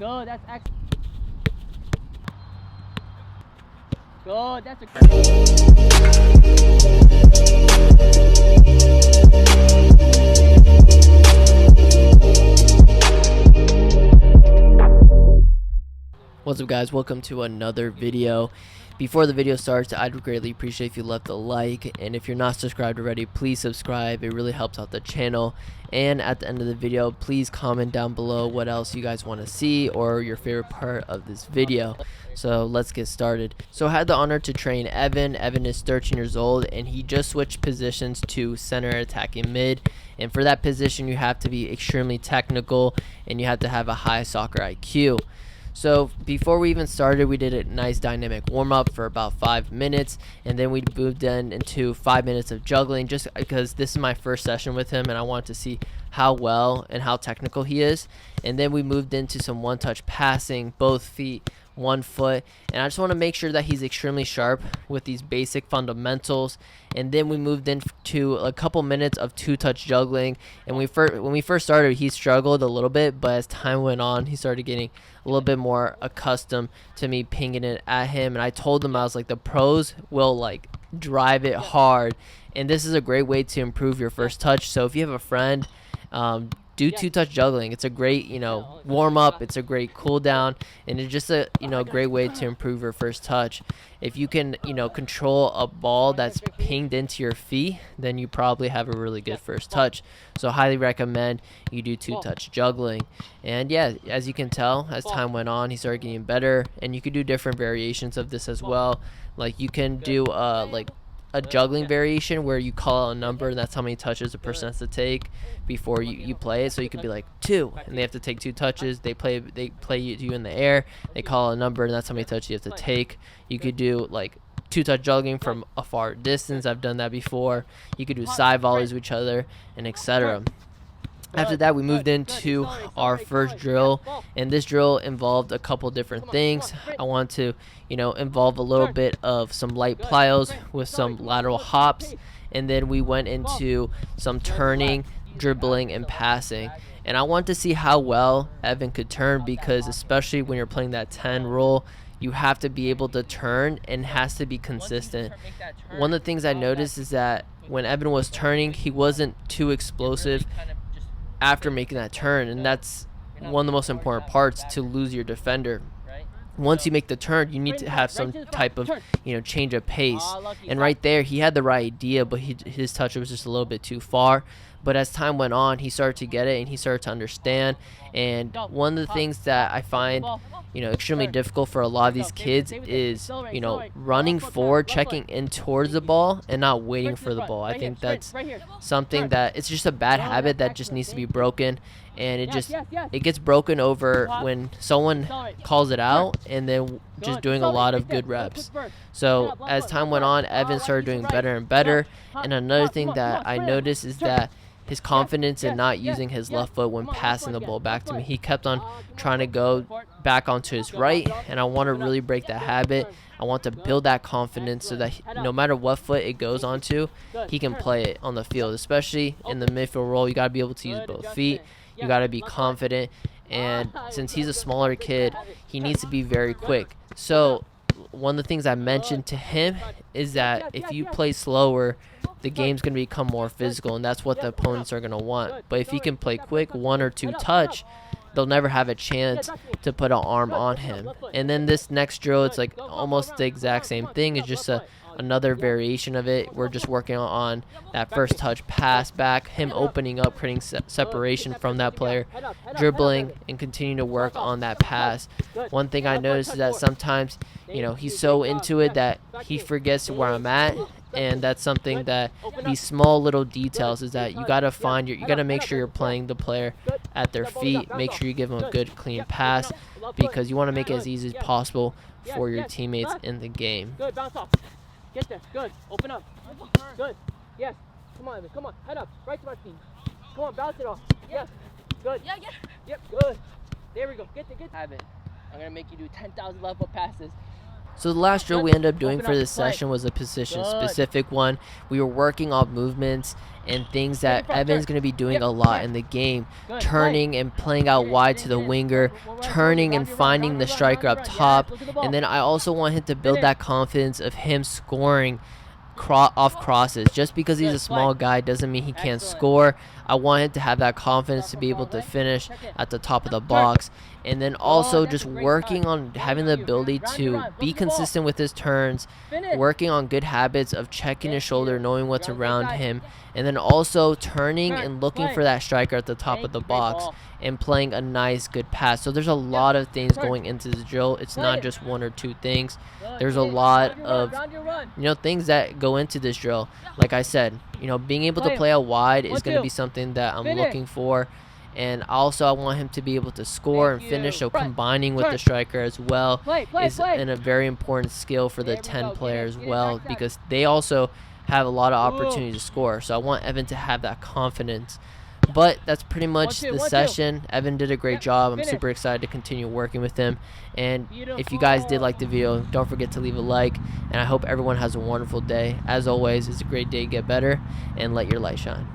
Good, that's excellent. Good, that's a What's up, guys? Welcome to another video. Before the video starts, I'd greatly appreciate if you left a like, and if you're not subscribed already, please subscribe. It really helps out the channel. And at the end of the video, please comment down below what else you guys want to see or your favorite part of this video. So let's get started. So I had the honor to train Evan. Evan is 13 years old, and he just switched positions to center attacking mid. And for that position, you have to be extremely technical and you have to have a high soccer IQ. So before we even started, we did a nice dynamic warm-up for about 5 minutes, and then we moved into 5 minutes of juggling, just because this is my first session with him and I wanted to see how well and how technical he is. And then we moved into some one-touch passing, both feet, 1 foot, and I just want to make sure that he's extremely sharp with these basic fundamentals. And then we moved into a couple minutes of 2-touch juggling. And when we first started, he struggled a little bit, but as time went on, he started getting a little bit more accustomed to me pinging it at him. And I told him, I was like, the pros will like drive it hard, and this is a great way to improve your first touch. So if you have a friend, do 2-touch juggling. It's a great, warm up. It's a great cool down, and it's just a, great way to improve your first touch. If you can, control a ball that's pinged into your feet, then you probably have a really good first touch. So highly recommend you do 2-touch juggling. And yeah, as you can tell, as time went on, he started getting better, and you could do different variations of this as well. Like you can do like a juggling variation where you call out a number, and that's how many touches a person has to take before you play it. So you could be like 2, and they have to take 2 touches. They play you in the air, they call out a number, and that's how many touches you have to take. You could do like 2-touch juggling from a far distance. I've done that before. You could do side volleys with each other, and etc. After that, we moved into our first drill, and this drill involved a couple different things. I want to, involve a little bit of some light plyos with some lateral hops, and then we went into some turning, dribbling, and passing. And I want to see how well Evan could turn, because especially when you're playing that 10 role, you have to be able to turn and has to be consistent. One of the things I noticed is that when Evan was turning, he wasn't too explosive after making that turn, and that's one of the most important parts to lose your defender. Once you make the turn, you need to have some type of change of pace, and right there he had the right idea, but his touch was just a little bit too far. But as time went on, he started to get it and he started to understand. And one of the things that I find extremely difficult for a lot of these kids is running forward, checking in towards the ball, and not waiting for the ball. I think that's something that it's just a bad habit that just needs to be broken, and it gets broken over when someone calls it out and then just doing a lot of good reps. So as time went on, Evan started doing better and better. And another thing that I noticed is that his confidence in not using his left foot when passing the ball back to me. He kept on trying to go back onto his right, and I want to really break that habit. I want to build that confidence so that no matter what foot it goes onto, he can play it on the field. Especially in the midfield role, you got to be able to use both feet. You got to be confident, and since he's a smaller kid, he needs to be very quick. So one of the things I mentioned to him is that if you play slower, the game's going to become more physical, and that's what the opponents are going to want. But if he can play quick, 1 or 2 touch, they'll never have a chance to put an arm on him. And then this next drill, it's like almost the exact same thing. It's just another variation of it. We're just working on that first touch pass back, him opening up, creating separation from that player, dribbling, and continuing to work on that pass. One thing I noticed is that sometimes he's so into it that he forgets where I'm at. And that's something that these small little details is that you got to make sure you're playing the player at their feet. Make sure you give them a good clean pass, because you want to make it as easy as possible for your teammates in the game. Good, bounce off. Get there. Good. Open up. Good. Yes. Come on, Evan. Come on. Head up. Right to my feet. Come on, bounce it off. Yes. Good. Yeah. Yep. Good. There we go. Get there. Evan, I'm gonna make you do 10,000 level passes. So the last drill we ended up doing for this session was a position-specific one. We were working on movements and things that Evan's going to be doing a lot in the game. Turning and playing out wide to the winger, turning and finding the striker up top. And then I also want him to build that confidence of him scoring off crosses. Just because he's a small guy doesn't mean he can't score. I want him to have that confidence to be able to finish at the top of the box. And then also just working on having the ability to be consistent with his turns, working on good habits of checking his shoulder, knowing what's around him, and then also turning and looking for that striker at the top of the box and playing a nice good pass. So there's a lot of things going into this drill. It's not just one or two things. There's a lot of things that go into this drill. Like I said, being able to play out wide is going to be something that I'm looking for. And also I want him to be able to score and finish, so combining with the striker as well is a very important skill for the 10 player as well, because they also have a lot of opportunity to score. So I want Evan to have that confidence. But that's pretty much the session. Evan did a great job. I'm super excited to continue working with him. And if you guys did like the video, don't forget to leave a like. And I hope everyone has a wonderful day. As always, it's a great day. Get better and let your light shine.